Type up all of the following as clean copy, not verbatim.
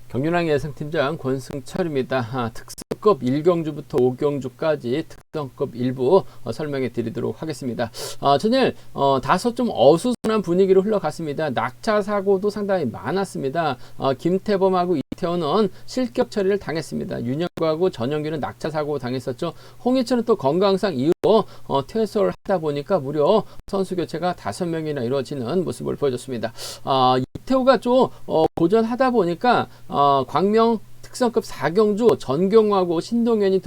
경륜왕 예상팀장 권승철입니다. 특성급 1경주부터 5경주까지 특성급 일부 설명해 드리도록 하겠습니다. 전일 다소 좀 어수선한 분위기로 흘러갔습니다. 낙차 사고도 상당히 많았습니다. 김태범하고 이태원은 실격 처리를 당했습니다. 윤영구하고 전영규는 낙차 사고 당했었죠. 홍희철은 또 건강상 이유로 퇴소를 하다 보니까 무려 선수 교체가 5명이나 이루어지는 모습을 보여줬습니다. 이태호가 좀 고전하다 보니까 광명 특성급 4경주 전경호하고 신동현이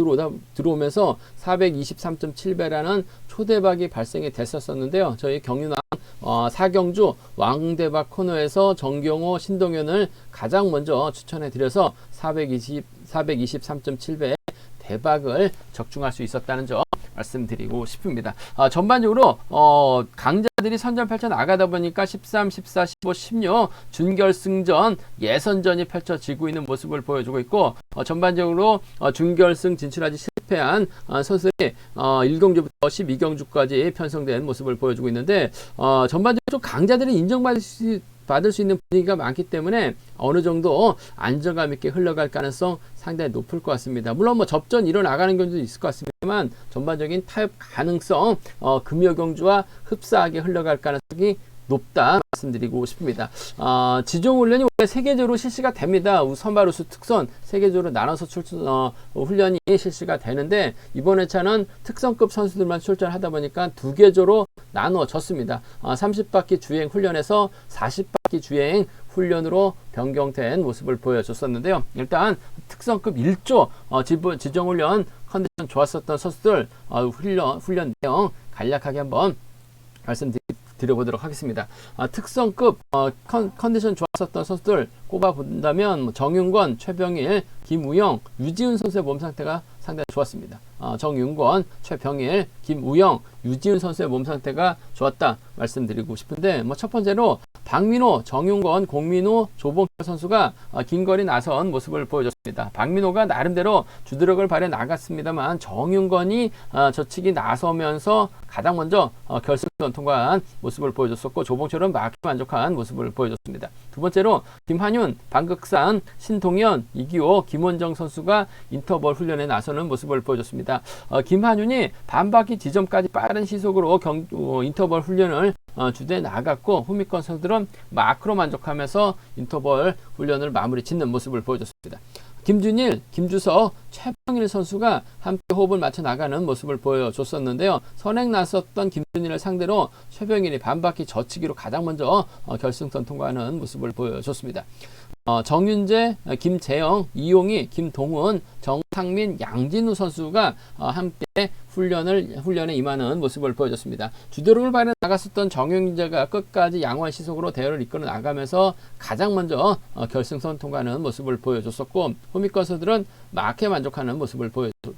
들어오면서 423.7배라는 초대박이 발생이 됐었는데요. 저희 경륜왕 4경주 왕대박 코너에서 전경호, 신동현을 가장 먼저 추천해 드려서 423.7배 대박을 적중할 수 있었다는 점 말씀드리고 싶습니다. 전반적으로 강자들이 선전 펼쳐 나가다 보니까 13, 14, 15, 16 준결승전 예선전이 펼쳐지고 있는 모습을 보여주고 있고, 전반적으로 준결승 진출하지 실패한 선수들이 1경주부터 12경주까지 편성된 모습을 보여주고 있는데, 전반적으로 좀 강자들이 인정받을 수 있는 분위기가 많기 때문에 어느 정도 안정감 있게 흘러갈 가능성 상당히 높을 것 같습니다. 물론 뭐 접전 일어나가는 경우도 있을 것 같습니다만 전반적인 타협 가능성, 금요경주와 흡사하게 흘러갈 가능성이 높다 말씀드리고 싶습니다. 지종훈련이 원래 세계적으로 실시가 됩니다. 선발우수 특선 세계적으로 나눠서 훈련이 실시가 되는데, 이번 회차는 특성급 선수들만 출전하다 보니까 2계조로 나누어졌습니다. 30바퀴 주행 훈련에서 40바퀴 주행 훈련으로 변경된 모습을 보여줬었는데요. 일단 특성급 1조 지정훈련 컨디션 좋았었던 선수들 훈련 내용 간략하게 한번 말씀드려보도록 하겠습니다. 특성급 컨디션 좋았었던 선수들 꼽아본다면 정윤권, 최병일, 김우영, 유지훈 선수의 몸 상태가 상당히 좋았습니다. 정윤권, 최병일, 김우영, 유지훈 선수의 몸 상태가 좋았다 말씀드리고 싶은데, 첫 번째로 박민호, 정윤권, 공민호, 조봉철 선수가 긴거리 나선 모습을 보여줬습니다. 박민호가 나름대로 주드력을 발휘해 나갔습니다만 정윤권이 저치기 나서면서 가장 먼저 결승전 통과한 모습을 보여줬었고, 조봉철은 막히 만족한 모습을 보여줬습니다. 두 번째로 김한윤, 방극산, 신동현, 이기호, 김원정 선수가 인터벌 훈련에 나서는 모습을 보여줬습니다. 김한윤이 반바퀴 지점까지 빠른 시속으로 인터벌 훈련을 주도해 나갔고, 후미권 선수들은 마크로 만족하면서 인터벌 훈련을 마무리 짓는 모습을 보여줬습니다. 김준일, 김주석, 최병일 선수가 함께 호흡을 맞춰 나가는 모습을 보여줬었는데요. 선행 나섰던 김준일을 상대로 최병일이 반바퀴 저치기로 가장 먼저 결승선 통과하는 모습을 보여줬습니다. 정윤재, 김재영, 이용희, 김동훈, 정상민, 양진우 선수가 함께 훈련에 임하는 모습을 보여줬습니다. 주도력을 발휘해 나갔었던 정윤재가 끝까지 양호한 시속으로 대회를 이끌어 나가면서 가장 먼저 결승선 통과하는 모습을 보여줬었고, 후미권 선수들은 막해 만족하는 모습을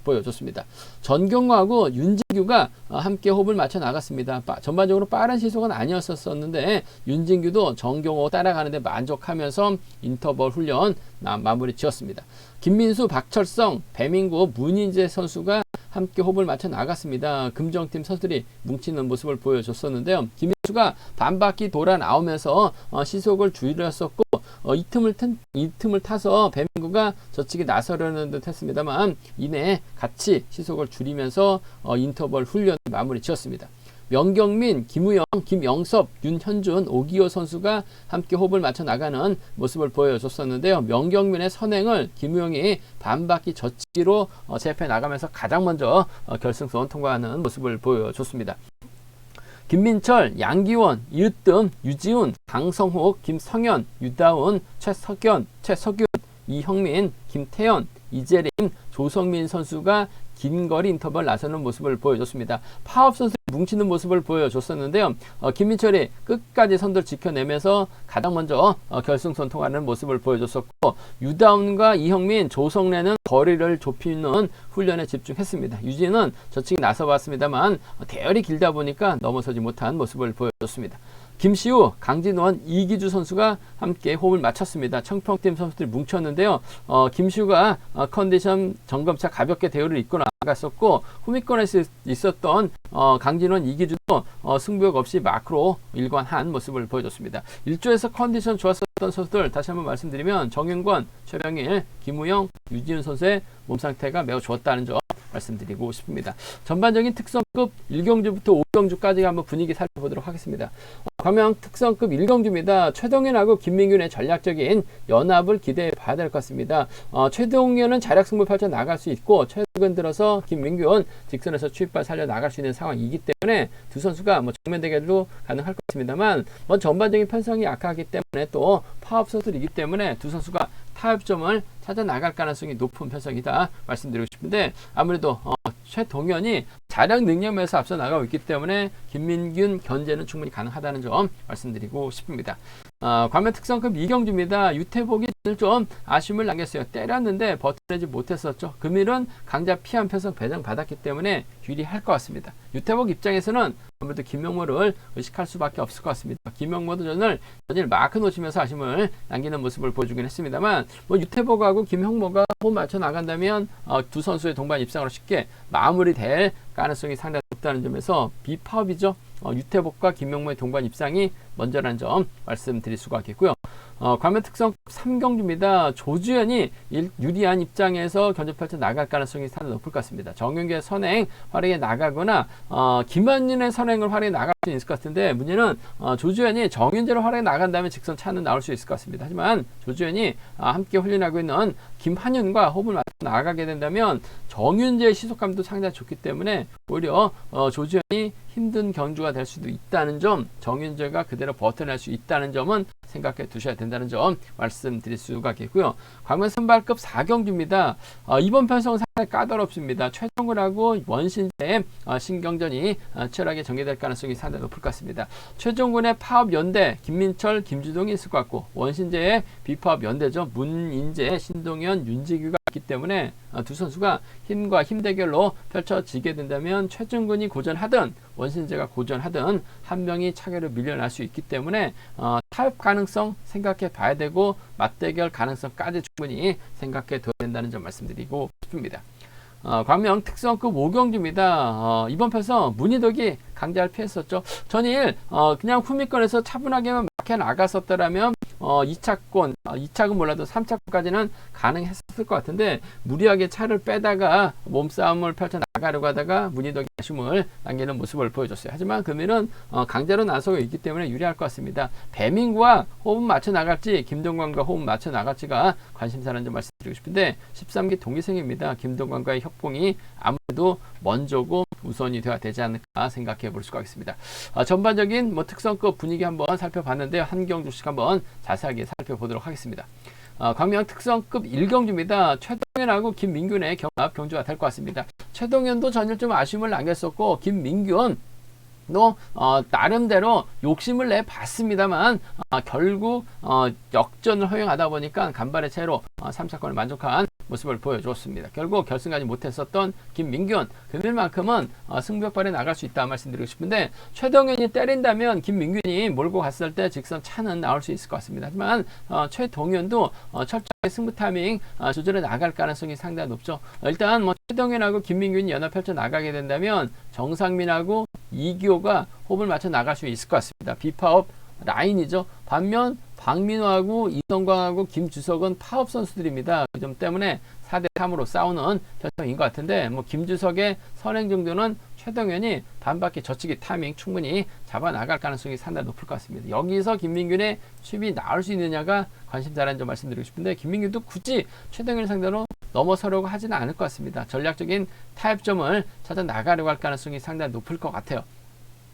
보여줬습니다. 전경호하고 윤진규가 함께 호흡을 맞춰 나갔습니다. 전반적으로 빠른 시속은 아니었었는데 윤진규도 정경호 따라가는데 만족하면서 인터벌 훈련 마무리 지었습니다. 김민수, 박철성, 배민구, 문인재 선수가 함께 호흡을 맞춰 나갔습니다. 금정팀 선수들이 뭉치는 모습을 보여줬었는데요. 김민수가 반바퀴 돌아 나오면서 시속을 줄였었고, 이 틈을 타서 배민구가 저치기 나서려는 듯 했습니다만 이내 같이 시속을 줄이면서 인터벌 훈련을 마무리 지었습니다. 명경민, 김우영, 김영섭, 윤현준, 오기호 선수가 함께 호흡을 맞춰 나가는 모습을 보여줬었는데요. 명경민의 선행을 김우영이 반바퀴 저치기로 제압해 나가면서 가장 먼저 결승선 통과하는 모습을 보여줬습니다. 김민철, 양기원, 이으뜸, 유지훈, 강성욱, 김성현, 유다운, 최석윤, 이형민, 김태현, 이재림, 조성민 선수가 긴거리 인터벌 나서는 모습을 보여줬습니다. 파업 선수들이 뭉치는 모습을 보여줬었는데요. 김민철이 끝까지 선두를 지켜내면서 가장 먼저 결승선 통하는 모습을 보여줬었고, 유다운과 이형민, 조성래는 거리를 좁히는 훈련에 집중했습니다. 유진은 저치기 나서봤습니다만 대열이 길다 보니까 넘어서지 못한 모습을 보여줬습니다. 김시우, 강진원, 이기주 선수가 함께 호흡을 맞췄습니다. 청평팀 선수들이 뭉쳤는데요. 김시우가 컨디션 점검차 가볍게 대회를 이끌어 나갔었고, 후미권에서 있었던 강진원, 이기주도 승부욕 없이 마크로 일관한 모습을 보여줬습니다. 1조에서 컨디션 좋았었던 어떤 선수들 다시 한번 말씀드리면 정윤권, 최병일, 김우영, 유지훈 선수의 몸 상태가 매우 좋았다는 점 말씀드리고 싶습니다. 전반적인 특성급 1경주부터 5경주까지 한번 분위기 살펴보도록 하겠습니다. 광명 특성급 1경주입니다. 최동현하고 김민균의 전략적인 연합을 기대해 봐야 될 것 같습니다. 최동현은 자력 승부 펼쳐 나갈 수 있고 최근 들어서 김민균 직선에서 추입발 살려 나갈 수 있는 상황이기 때문에 두 선수가 뭐 정면 대결도 가능할 것 같습니다만 전반적인 편성이 약하기 때문에 또 파업 선수이기 때문에 두 선수가 타협점을 찾아 나갈 가능성이 높은 편성이다 말씀드리고 싶은데 아무래도 최동현이 자력 능력에서 앞서 나가고 있기 때문에 김민균 견제는 충분히 가능하다는 점 말씀드리고 싶습니다. 광면 특성급 2경주입니다. 유태복이 좀 아쉬움을 남겼어요. 때렸는데 버텨내지 못했었죠. 금일은 강자 피한 편성 배정받았기 때문에 유리할 것 같습니다. 유태복 입장에서는 아무래도 김명모를 의식할 수밖에 없을 것 같습니다. 김명모도 전일 마크 놓치면서 아쉬움을 남기는 모습을 보여주긴 했습니다만 유태복하고 김형모가 호흡 맞춰 나간다면 두 선수의 동반 입상으로 쉽게 마무리될 가능성이 상당히 높다는 점에서 비파업이죠. 유태복과 김명모의 동반 입상이 먼저라는 점 말씀드릴 수가 있겠고요. 광면 특성 3경주입니다. 조주현이 유리한 입장에서 견제 펼쳐 나갈 가능성이 상당히 높을 것 같습니다. 정윤규의 선행 활약에 나가거나 김한윤의 선행을 활약에 나갈 수 있을 것 같은데 문제는 조주현이 정윤재로 활약에 나간다면 직선 차는 나올 수 있을 것 같습니다. 하지만 조주현이 함께 훈련하고 있는 김한윤과 호흡을 맞춰 나가게 된다면 정윤재의 시속감도 상당히 좋기 때문에 오히려 조주현이 힘든 경주가 될 수도 있다는 점, 정윤재가 그대로 버텨낼 수 있다는 점은 생각해 두셔야 된다는 점 말씀드릴 수가 있겠고요. 광면 선발급 4경주입니다. 이번 편성은 상당히 까다롭습니다. 최종근하고 원신재의 신경전이 치열하게 전개될 가능성이 상당히 높을 것 같습니다. 최종근의 파업 연대 김민철, 김주동이 있을 것 같고 원신재의 비파업 연대죠. 문인재, 신동현, 윤지규가 있기 때문에 두 선수가 힘과 힘 대결로 펼쳐지게 된다면 최종근이 고전하든 원신재가 고전하든 한 명이 차례로 밀려날 수 있기 때문에 타협 가능성 생각해 봐야 되고 맞대결 가능성까지 충분히 생각해 둬야 된다는 점 말씀드리고 싶습니다. 광명 특성급 5경주입니다. 이번 편성 문희덕이 강자를 피했었죠. 전일 그냥 후미권에서 차분하게만 막혀 나갔었더라면 2차권 몰라도 3차권까지는 가능했을 것 같은데 무리하게 차를 빼다가 몸싸움을 펼쳐 나가려고 하다가 문희덕이 아쉬움을 남기는 모습을 보여줬어요. 하지만 금일은 강자로 나서고 있기 때문에 유리할 것 같습니다. 배민구와 호흡 맞춰 나갈지 김동관과 호흡 맞춰 나갈지가 관심사라는 점 말씀드리고 싶은데 13기 동기생입니다. 김동관과의 협공이 아무래도 먼저고 우선이 되어야 되지 않을까 생각해 볼 수가 있습니다. 전반적인 특성급 분위기 한번 살펴봤는데요. 한 경주씩 한번 자세하게 살펴보도록 하겠습니다. 광명 특성급 1경주입니다. 최동현하고 김민균의 경합 경주가 될 것 같습니다. 최동현도 전일 좀 아쉬움을 남겼었고 김민균 나름대로 욕심을 내봤습니다만 결국 역전을 허용하다 보니까 간발의 채로 3차권을 만족한 모습을 보여줬습니다. 결국 결승까지 못했었던 김민균 금일만큼은 승부역발에 나갈 수 있다 말씀드리고 싶은데 최동현이 때린다면 김민균이 몰고 갔을 때 직선 차는 나올 수 있을 것 같습니다. 하지만 최동현도 철저하게 승부 타이밍 조절해 나갈 가능성이 상당히 높죠. 일단 최동현하고 김민균이 연합 펼쳐 나가게 된다면 정상민하고 이기호가 호흡을 맞춰 나갈 수 있을 것 같습니다. 비파업 라인이죠. 반면 박민호하고 이성광하고 김주석은 파업 선수들입니다. 그 점 때문에 4대3으로 싸우는 결정인 것 같은데 김주석의 선행 정도는 최동현이 반바퀴 젖히기 타이밍 충분히 잡아 나갈 가능성이 상당히 높을 것 같습니다. 여기서 김민균의 수입이 나올 수 있느냐가 관심사라는 점 말씀드리고 싶은데 김민균도 굳이 최동현을 상대로 넘어서려고 하지는 않을 것 같습니다. 전략적인 타협점을 찾아 나가려고 할 가능성이 상당히 높을 것 같아요.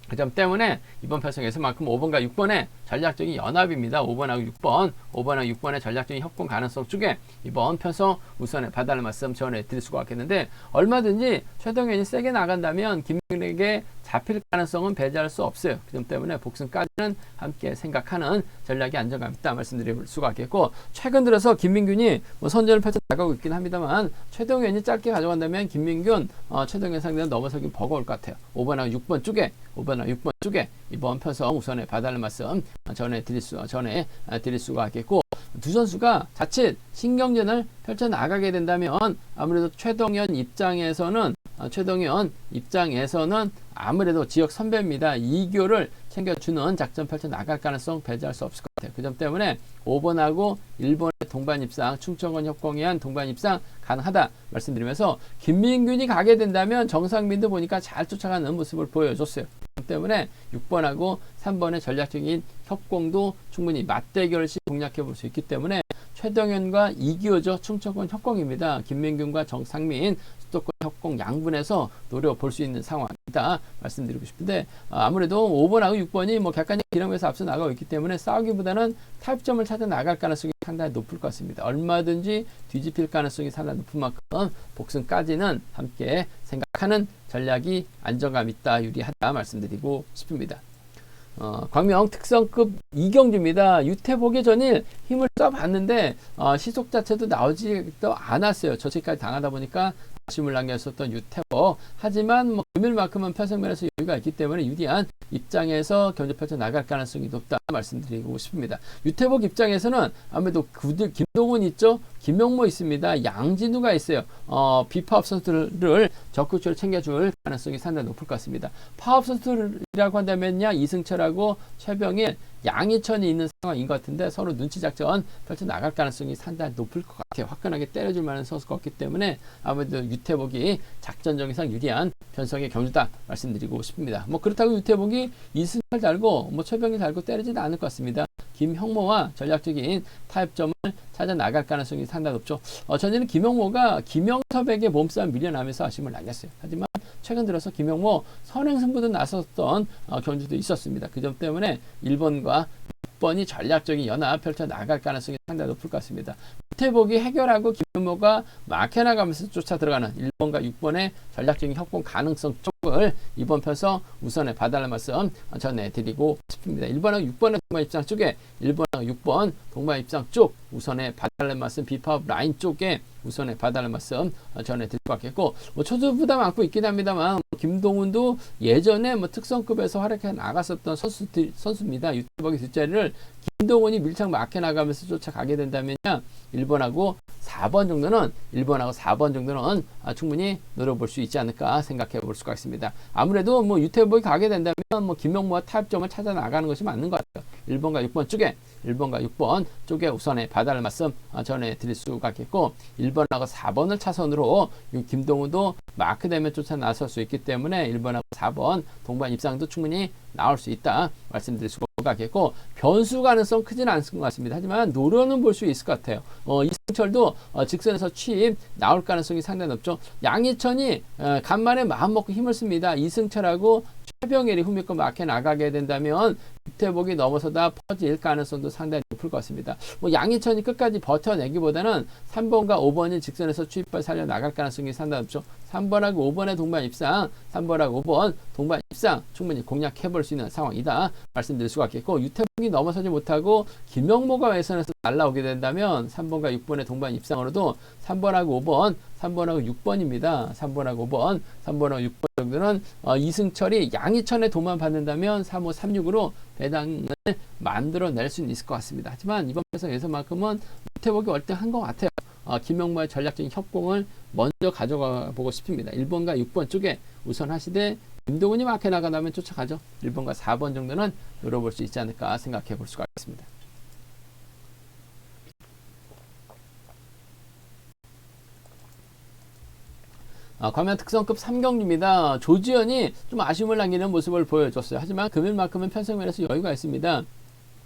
그 점 때문에 이번 편성에서만큼 5번과 6번의 전략적인 연합입니다. 5번하고 6번의 전략적인 협공 가능성 쪽에 이번 편성 우선에 봐달라는 말씀 전해드릴 수가 있겠는데 얼마든지 최동현이 세게 나간다면 김민균에게 잡힐 가능성은 배제할 수 없어요. 그 점 때문에 복승까지는 함께 생각하는 전략이 안정감 있다 말씀드릴 수가 있겠고 최근 들어서 김민균이 선전을 펼쳐 나가고 있긴 합니다만 최동현이 짧게 가져간다면 김민균 최동현 상대는 넘어서긴 버거울 것 같아요. 5번하고 6번 쪽에 이번 편성 우선에 봐달라는 말씀 전해드릴 수가 있겠고 두 선수가 자칫 신경전을 펼쳐 나가게 된다면 아무래도 최동현 입장에서는 아무래도 지역 선배입니다. 이교를 챙겨주는 작전 펼쳐 나갈 가능성 배제할 수 없을 것 같아요. 그 점 때문에 5번하고 1번의 동반 입상, 충청권 협공에 한 동반 입상 가능하다 말씀드리면서 김민균이 가게 된다면 정상민도 보니까 잘 쫓아가는 모습을 보여줬어요. 그 점 때문에 6번하고 3번의 전략적인 협공도 충분히 맞대결시 공략해 볼 수 있기 때문에 최동현과 이기호죠. 충청권 협공입니다. 김민균과 정상민 수도권 협공 양분에서 노려볼 수 있는 상황이다 말씀드리고 싶은데 아무래도 5번하고 6번이 뭐 객관적 기량에서 앞서 나가고 있기 때문에 싸우기보다는 타협점을 찾아 나갈 가능성이 상당히 높을 것 같습니다. 얼마든지 뒤집힐 가능성이 상당히 높은 만큼 복승까지는 함께 생각하는 전략이 안정감 있다, 유리하다 말씀드리고 싶습니다. 광명 특성급 이경주입니다. 유태복의 전일 힘을 써봤는데 시속 자체도 나오지도 않았어요. 저체까지 당하다 보니까 아쉬움을 남겼었던 유태복. 하지만 뭐 금일만큼은 편성면에서 여유가 있기 때문에 유리한 입장에서 견제 펼쳐 나갈 가능성이 높다 말씀드리고 싶습니다. 유태복 입장에서는 아무래도 김동훈 있죠, 김용모 있습니다, 양진우가 있어요. 비파업 선수들을 적극적으로 챙겨줄 가능성이 상당히 높을 것 같습니다. 파업 선수들이라고 한다면야 이승철하고 최병일, 양희천이 있는 상황인 것 같은데 서로 눈치 작전 펼쳐 나갈 가능성이 상당히 높을 것 같아요. 화끈하게 때려줄 만한 선수가 없기 때문에 아무래도 유태복이 작전적인상 유리한 변성의 경주다 말씀드리고 싶습니다. 뭐 그렇다고 유태복이 이승철 달고 뭐 최병일 달고 때리지는 않을 것 같습니다. 김형모와 전략적인 타협점을 찾아 나갈 가능성이 상당히 높죠. 전에는 김형모가 김영섭에게 몸싸움 밀려나면서 아쉬움을 남겼어요. 하지만 최근 들어서 김형모 선행승부도 나섰던 경주도 있었습니다. 그 점 때문에 1번과 6번이 전략적인 연합 펼쳐 나갈 가능성이 상당히 높을 것 같습니다. 유태복이 해결하고 김용모가 막혀나가면서 쫓아 들어가는 1번과 6번의 전략적인 협공 가능성 쪽을 이번 편서 우선에 봐달라는 말씀 전해드리고 싶습니다. 1번하고 6번의 동반 입장 쪽에 1번하고 6번 동반 입장 쪽 우선에 봐달라는 말씀, 비파업 라인 쪽에 우선에 봐달라는 말씀 전해드릴 것 같겠고 초조 부담 안고 있긴 합니다만 김동훈도 예전에 특성급에서 활약해 나갔었던 선수입니다. 유태복의 뒷자리를 김동훈이 밀착 막혀 나가면서 쫓아가게 된다면 1번하고 4번 정도는 충분히 노려볼 수 있지 않을까 생각해 볼 수가 있습니다. 아무래도 유태복이 가게 된다면 김용모와 타협점을 찾아 나가는 것이 맞는 것 같아요. 1번과 6번 쪽에 우선에 봐달라는 말씀 전해드릴 수가 있겠고 1번하고 4번을 차선으로 김동훈도 마크되면 쫓아 나설 수 있기 때문에 1번하고 4번 동반 입상도 충분히 나올 수 있다 말씀드릴 수가 있겠고 변수 가능성 크지는 않을 것 같습니다. 하지만 노려는 볼 수 있을 것 같아요. 이승철도 직선에서 취임 나올 가능성이 상당히 높죠. 양희천이 간만에 마음 먹고 힘을 씁니다. 이승철하고 최병일이 후미권 막혀 나가게 된다면 유태복이 넘어서다 퍼질 가능성도 상당히 높을 것 같습니다. 양희천이 끝까지 버텨내기보다는 3번과 5번이 직선에서 추입발 살려 나갈 가능성이 상당히 높죠. 3번하고 5번의 동반 입상, 3번하고 5번 동반 입상 충분히 공략해 볼 수 있는 상황이다 말씀드릴 수가 있겠고 유태복이 넘어서지 못하고 김영모가 외선에서 날라오게 된다면 3번과 6번의 동반 입상으로도 3번하고 6번입니다. 3번하고 6번 정도는 이승철이 양희천의 도만 받는다면 3호 36으로 배당을 만들어낼 수는 있을 것 같습니다. 하지만 이번 편에서만큼은 유태복이 월등한 것 같아요. 김용모의 전략적인 협공을 먼저 가져가 보고 싶습니다. 1번과 6번 쪽에 우선 하시되 김동훈이 막혀 나가다면 쫓아가죠. 1번과 4번 정도는 노려볼 수 있지 않을까 생각해 볼 수가 있습니다. 광명 특성급 3경주입니다. 조지현이 좀 아쉬움을 남기는 모습을 보여줬어요. 하지만 금일만큼은 편성면에서 여유가 있습니다.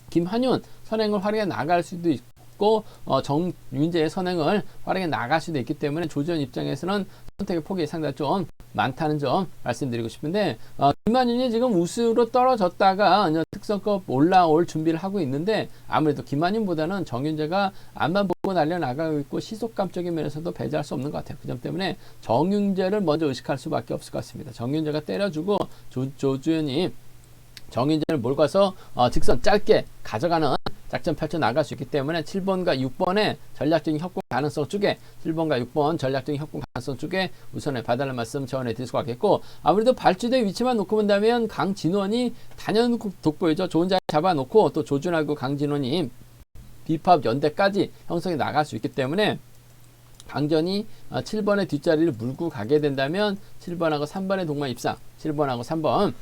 김한윤 선행을 활용해 나갈 수도 있고 정윤재의 선행을 활용해 나갈 수도 있기 때문에 조지현 입장에서는 선택의 폭이 상당히 좀 많다는 점 말씀드리고 싶은데 김한윤이 지금 우수로 떨어졌다가 특성급 올라올 준비를 하고 있는데 아무래도 김한윤보다는 정윤재가 앞만 보고 날려나가고 있고 시속감적인 면에서도 배제할 수 없는 것 같아요. 그 점 때문에 정윤재를 먼저 의식할 수밖에 없을 것 같습니다. 정윤재가 때려주고 조주현이 정윤재를 몰아서 직선 짧게 가져가는 작전 펼쳐 나갈 수 있기 때문에 7번과 6번의 전략적인 협공 가능성 쪽에 7번과 6번 전략적인 협공 가능성 쪽에 우선에 봐달라는 말씀 전해드릴 수가 있겠고 아무래도 발주대 위치만 놓고 본다면 강진원이 단연 돋보이죠. 좋은 자리 잡아놓고 또 조준하고 강진원이 비파업 연대까지 형성해 나갈 수 있기 때문에 강전이 7번의 뒷자리를 물고 가게 된다면 7번하고 3번의 동반 입상 7번하고 3번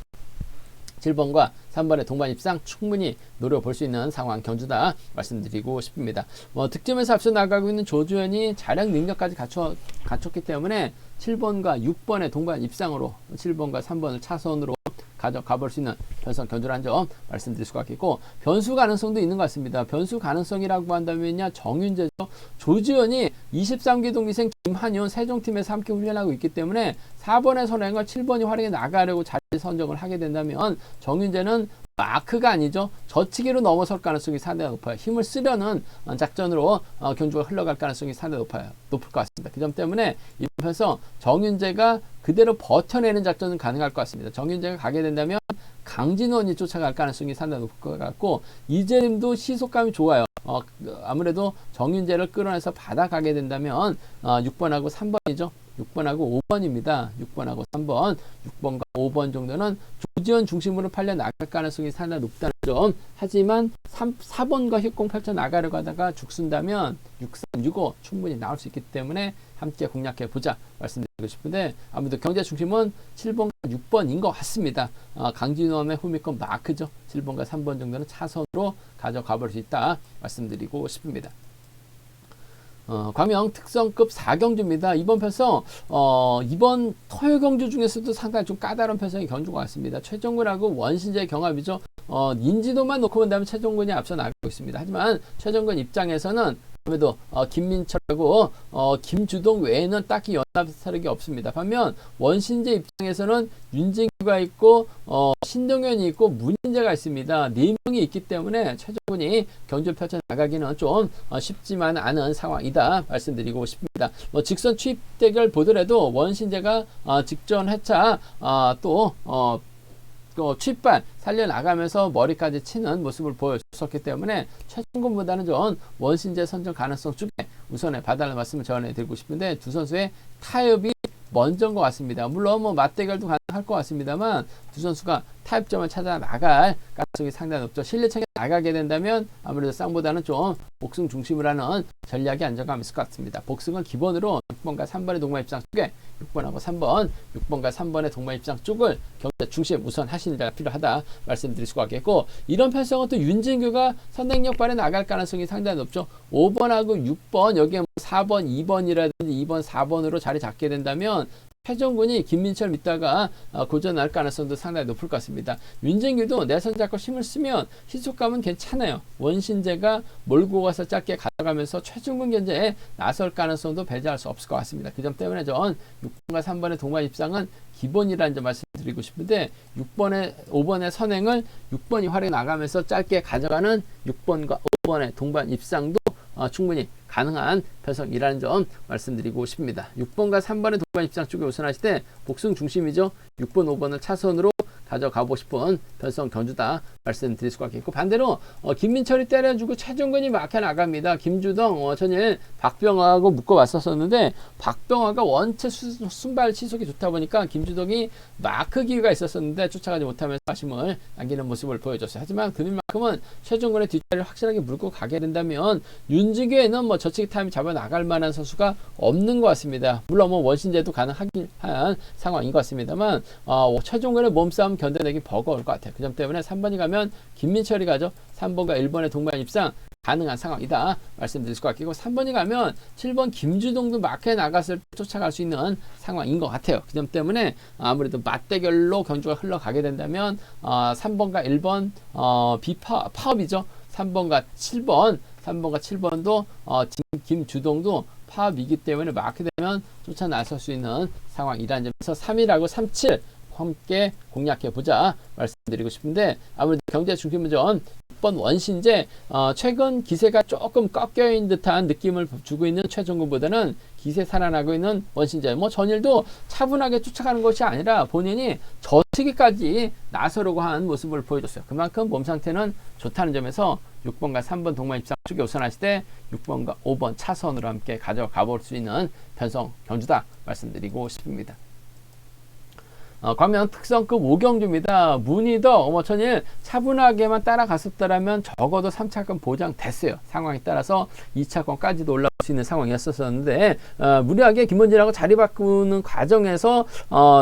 7번과 3번의 동반 입상 충분히 노려볼 수 있는 상황 경주다 말씀드리고 싶습니다. 득점에서 앞서 나가고 있는 조주현이 자력 능력까지 갖췄기 때문에 7번과 6번의 동반 입상으로 7번과 3번을 차선으로 가져가 볼 수 있는 편성 견주라는 점 말씀드릴 수가 있겠고, 변수 가능성도 있는 것 같습니다. 변수 가능성이라고 한다면요, 정윤재죠. 조지현이 23기 동기생 김한윤 세종팀에서 함께 훈련하고 있기 때문에 4번의 선행을 7번이 활용해 나가려고 자리 선정을 하게 된다면 정윤재는 마크가 아니죠. 저치기로 넘어설 가능성이 상당히 높아요. 힘을 쓰려는 작전으로 경주가 흘러갈 가능성이 상당히 높을 것 같습니다. 그 점 때문에 이번 편에서 정윤재가 그대로 버텨내는 작전은 가능할 것 같습니다. 정윤재가 가게 된다면 강진원이 쫓아갈 가능성이 상당히 높을 것 같고, 이재림도 시속감이 좋아요. 아무래도 정윤재를 끌어내서 받아가게 된다면 6번하고 3번이죠. 6번하고 5번입니다. 6번하고 3번, 6번과 5번 정도는 조지현 중심으로 팔려 나갈 가능성이 상당히 높다는 점. 하지만 4번과 협공 펼쳐 나가려고 하다가 죽순다면 6, 3, 6, 5 충분히 나올 수 있기 때문에 함께 공략해 보자 말씀드리고 싶은데, 아무래도 경제 중심은 7번과 6번인 것 같습니다. 강진원의 후미권 마크죠. 7번과 3번 정도는 차선으로 가져가 볼 수 있다 말씀드리고 싶습니다. 광명 특성급 4경주입니다. 이번 편성 이번 토요 경주 중에서도 상당히 좀 까다로운 편성이 견주가 같습니다. 최정근하고 원신재의 경합이죠. 인지도만 놓고 본다면 최정근이 앞서 나가고 있습니다. 하지만 최정근 입장에서는 아무래도 김민철하고 김주동 외에는 딱히 연합 세력이 없습니다. 반면 원신재 입장에서는 윤진규가 있고 신동현이 있고 문인재가 있습니다. 4명이 있기 때문에 최정근이 경주 펼쳐 나가기는 좀 쉽지만 않은 상황이다 말씀드리고 싶습니다. 직선 추입 대결 보더라도 원신재가 직전 회차 또 취발 살려나가면서 머리까지 치는 모습을 보여줬었기 때문에 최종근보다는 좀 원신재 선정 가능성 쪽에 우선에 봐달라는 말씀을 전해드리고 싶은데, 두 선수의 타협이 먼저인 것 같습니다. 물론 맞대결도 가능할 것 같습니다만 두 선수가 타협점을 찾아 나갈 가능성이 상당히 높죠. 실내차게 나가게 된다면 아무래도 쌍보다는 좀 복승 중심을 하는 전략이 안정감 있을 것 같습니다. 복승은 기본으로 6번과 3번의 동반 입장 쪽에 6번하고 3번, 6번과 3번의 동반 입장 쪽을 경제 중심 우선 하시는 자가 필요하다 말씀드릴 수가 있겠고, 이런 편성은 또 윤진규가 선행력 발에 나갈 가능성이 상당히 높죠. 5번하고 6번 여기에 4번, 2번이라든지 2번, 4번으로 자리 잡게 된다면 최정근이 김민철 믿다가 고전할 가능성도 상당히 높을 것 같습니다. 윤진규도 내선 잡고 힘을 쓰면 시속감은 괜찮아요. 원신재가 몰고 가서 짧게 가져가면서 최정근 견제에 나설 가능성도 배제할 수 없을 것 같습니다. 그 점 때문에 전 6번과 3번의 동반 입상은 기본이라는 점 말씀드리고 싶은데, 5번의 선행을 6번이 활용해 나가면서 짧게 가져가는 6번과 5번의 동반 입상도 충분히 가능한 편성이라는 점 말씀드리고 싶습니다. 6번과 3번의 동반 입장 쪽에 우선하실 때 복승 중심이죠. 6번, 5번을 차선으로 가져가고 싶은 편성 견주다 말씀드릴 수가 있겠고, 반대로 김민철이 때려주고 최종근이 막혀 나갑니다. 김주동 전일 박병하고 묶어 왔었는데 박병하가 원체 순발 시속이 좋다 보니까 김주동이 마크 기회가 있었는데 쫓아가지 못하면서 아쉬움을 남기는 모습을 보여줬어요. 하지만 그만큼은 최종근의 뒷자리를 확실하게 물고 가게 된다면 윤지규에는 저치기 타임 잡아 나갈 만한 선수가 없는 것 같습니다. 물론 원신재도 가능하긴 한 상황인 것 같습니다만 최종근의 몸싸움 견뎌내기 버거울 것 같아요. 그 점 때문에 3번이 가면 김민철이 가죠. 3번과 1번의 동반 입상 가능한 상황이다 말씀드릴 수가 있고, 3번이 가면 7번 김주동도 마크에 나갔을 때 쫓아갈 수 있는 상황인 것 같아요. 그 점 때문에 아무래도 맞대결로 경주가 흘러가게 된다면 3번과 1번 파업이죠. 3번과 7번도 김주동도 파업이기 때문에 마크 되면 쫓아 나설 수 있는 상황이라는 점에서 3일하고 37 함께 공략해보자 말씀드리고 싶은데, 아무래도 경제 중심전 6번 원신재 최근 기세가 조금 꺾여있는 듯한 느낌을 주고 있는 최종근보다는 기세 살아나고 있는 원신재, 전일도 차분하게 쫓아가는 것이 아니라 본인이 저치기까지 나서려고 한 모습을 보여줬어요. 그만큼 몸 상태는 좋다는 점에서 6번과 3번 동반 입상 쪽에 우선하실 때 6번과 5번 차선으로 함께 가져가 볼 수 있는 편성 경주다 말씀드리고 싶습니다. 과면 특성급 오경주입니다. 문희덕, 어머천일 차분하게만 따라갔었더라면 적어도 3차권 보장됐어요. 상황에 따라서 2차권까지도 올라올 수 있는 상황이었었는데 무리하게 김원진하고 자리 바꾸는 과정에서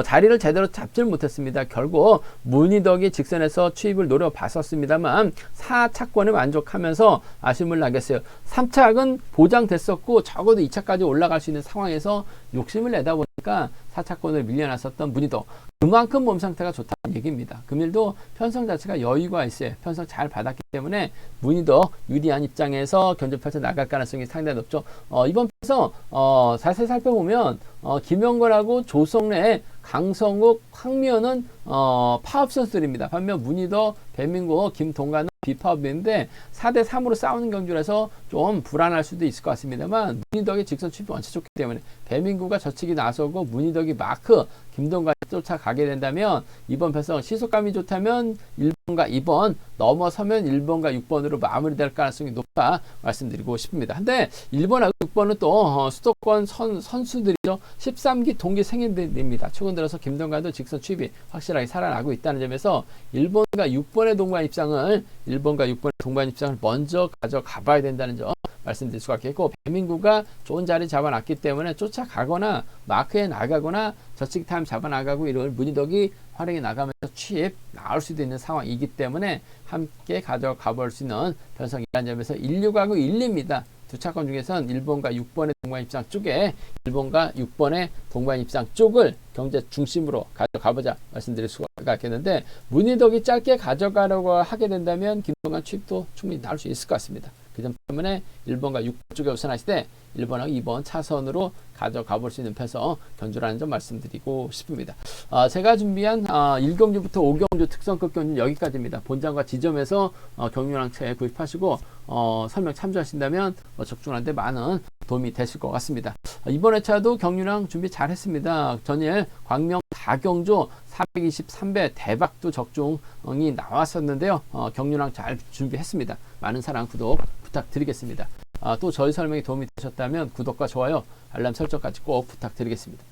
자리를 제대로 잡지를 못했습니다. 결국 문희덕이 직선에서 추입을 노려봤었습니다만 4차권에 만족하면서 아쉬움을 나겠어요. 3차는 보장됐었고 적어도 2차까지 올라갈 수 있는 상황에서 욕심을 내다 보니까 4차권을 밀려났었던 문희덕. 그만큼 몸 상태가 좋다는 얘기입니다. 금일도 편성 자체가 여유가 있어요. 편성 잘 받았기 때문에 문희덕 유리한 입장에서 견제 펼쳐 나갈 가능성이 상당히 높죠. 이번 편성 자세히 살펴보면 김영걸하고 조성래, 강성욱, 황미연은 파업 선수들입니다. 반면 문희덕, 배민구, 김동관은 비파업인데 4대 3으로 싸우는 경주라서 좀 불안할 수도 있을 것 같습니다만 문희덕의 직선 추입이 원체 좋기 때문에 배민구가 저치기 나서고 문희덕이 마크, 김동관이 쫓아가게 된다면 이번 편성 시속감이 좋다면 1번과 2번 넘어서면 1번과 6번으로 마무리될 가능성이 높다 말씀드리고 싶습니다. 근데 1번하고 6번은 또 수도권 선수들이죠. 13기 동기 생인들입니다. 최근 들어서 김동관도 직선 추입이 확실하게 살아나고 있다는 점에서 1번과 6번의 동반 입장을 먼저 가져가 봐야 된다는 점 말씀드릴 수가 있겠고, 배민구가 좋은 자리 잡아놨기 때문에 쫓아가거나 마크에 나가거나 저치기 타임 잡아나가고 이런 문희덕이 활용해 나가면서 취입 나올 수도 있는 상황이기 때문에 함께 가져가 볼 수 있는 편성이라는 점에서 16하고 1입니다. 두 차권 중에서는 1번과 6번의 동반 입장 쪽에 1번과 6번의 동반 입장 쪽을 경제 중심으로 가져가보자 말씀드릴 수가 있겠는데, 문희덕이 짧게 가져가려고 하게 된다면 김동관 취입도 충분히 나올 수 있을 것 같습니다. 그 점 때문에 1번과 6번 쪽에 우선하실 때 1번하고 2번 차선으로 가져가 볼 수 있는 편성 견주라는 점 말씀드리고 싶습니다. 제가 준비한 1경주부터 5경주 특성급 경주는 여기까지입니다. 본장과 지점에서 경유랑채 구입하시고 설명 참조하신다면 적중하는데 많은 도움이 되실 것 같습니다. 이번 회차도 경유랑 준비 잘 했습니다. 전일 광명 4경주 423배 대박도 적중이 나왔었는데요. 경유랑 잘 준비했습니다. 많은 사랑 구독 부탁드리겠습니다. 또 저희 설명이 도움이 되셨다면 구독과 좋아요, 알람 설정까지 꼭 부탁드리겠습니다.